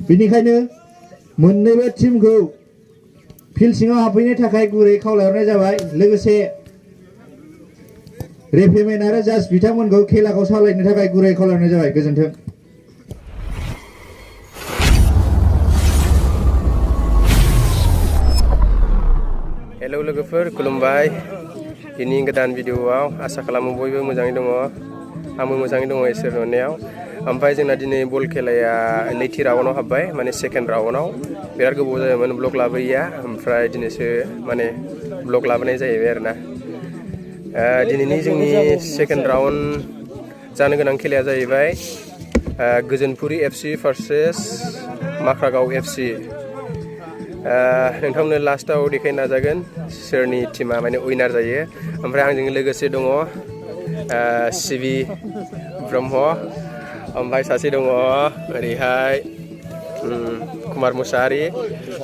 बेनिखायनो मोन्नैबो टीमखौ फिल्ड सिङाव हाबफैनो थाखाय गुरै खावलायहरनाय जाबाय। लोगोसे रेफरीमेन आरो जाज बिथांमोनखौ खेलाखौ सालायनो थाखाय गुरै खावलायहरनाय जाबाय। गोजोन्थों। हेलौ लोगोफोर, खुलुमबाय। दिनै गोदान भिडिअआव आसा खालामो बयबो मोजाङै दङ। आंबो मोजाङै दङ इसोरनि अननायाव। ओमफ्राय जोंना दिनै बल खेलाया नैथि राउन्डआव हाबबाय, माने सेकेन्ड राउन्डआव। बिराद गोबाव जायोमोन ब्लग लाबोयैया, ओमफ्राय दिनैसो माने ब्लग लाबोनाय जाहैबाय आरोना। दिनैनि जोंनि सेकेन्ड राउन्ड जानो गोनां खेलाया जाहैबाय गोजोनपुरि एफसि भार्सेस माख्रागाव एफसि। नोंथांमोननो लास्टाव देखायनो नाजागोन सोरनि टिमा माने उइनार जायो। ओमफ्राय आंजों लोगोसे दङ सिबि ब्रह्म, ओमफ्राय सासे दङ ओरैहाय कुमार मुसाहारि,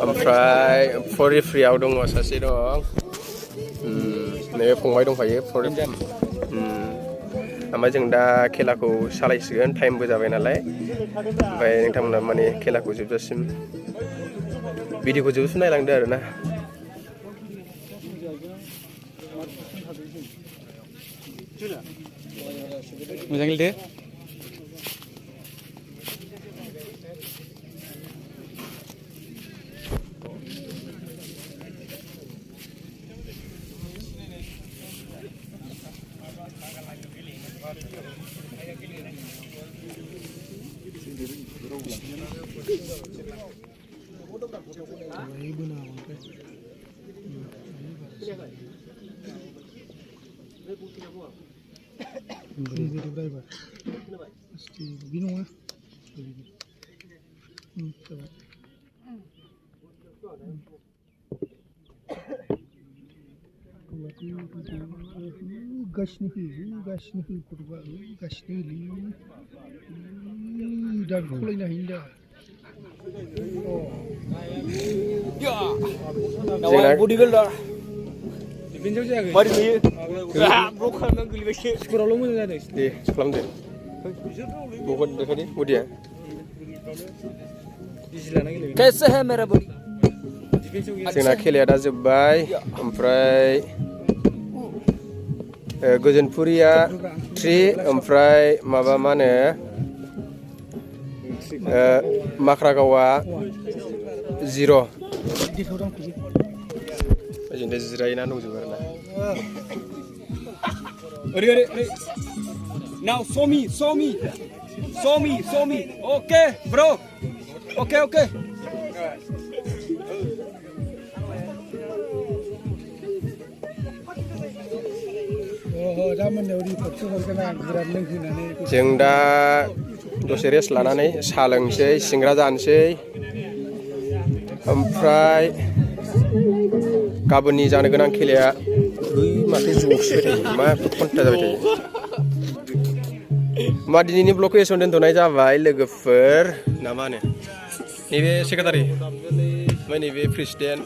ओमफ्राय फरिफ्रियाव दङ सासे दं नैबे फंबाय दंफायो ओमफ्राय जों दा खेलाखौ सालायसिगोन, टाइमबो जाबाय नालाय। ओमफ्राय नोंथांमोना माने खेलाखौ जोबजासिम भिडिअखौ जोबजासिम नायलांदो आरोना। मोजां गेलेदो। कैसे है मेरा बॉडी? जोंना खेलाया दा जोब्बाय, ओमफ्राय गोजोनपुरिया 3, ओमफ्राय माबा मा होनो माख्रागावा 0। जों दा जिरायना दंजोबो आरोना। Now show me. Okay, bro. Okay. जों दा दसे रेस्ट लानानै साहा लोंसै, सिंग्रा जानोसै, ओमफ्राय गाबोननि जानो गोनां खेलाया माथो ज'सो थायो, मा घन्टा जाबाय थायो। मा दिनैनि ब्लगखौ एसेयावनो दोनथ'नाय जाबाय लोगोफोर, ना मा होनो? नैबे सेक्रेटारि, ओमफ्राय नैबे प्रेसिडेन्ट,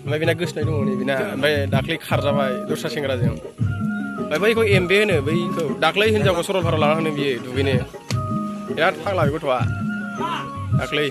ओमफ्राय बेना गोसोनाय दङ नैबेना, ओमफ्राय दाख्लै खारजाबाय दस्रा सेंग्राजों। ओमफ्राय बैखौ एमबे होनो, बैखौ दाख्लै हिनजावखौ सरलपारायाव लाना होनो बियो दुगैनो। बिराद फाग्ला बे गथ'आ दाख्लै।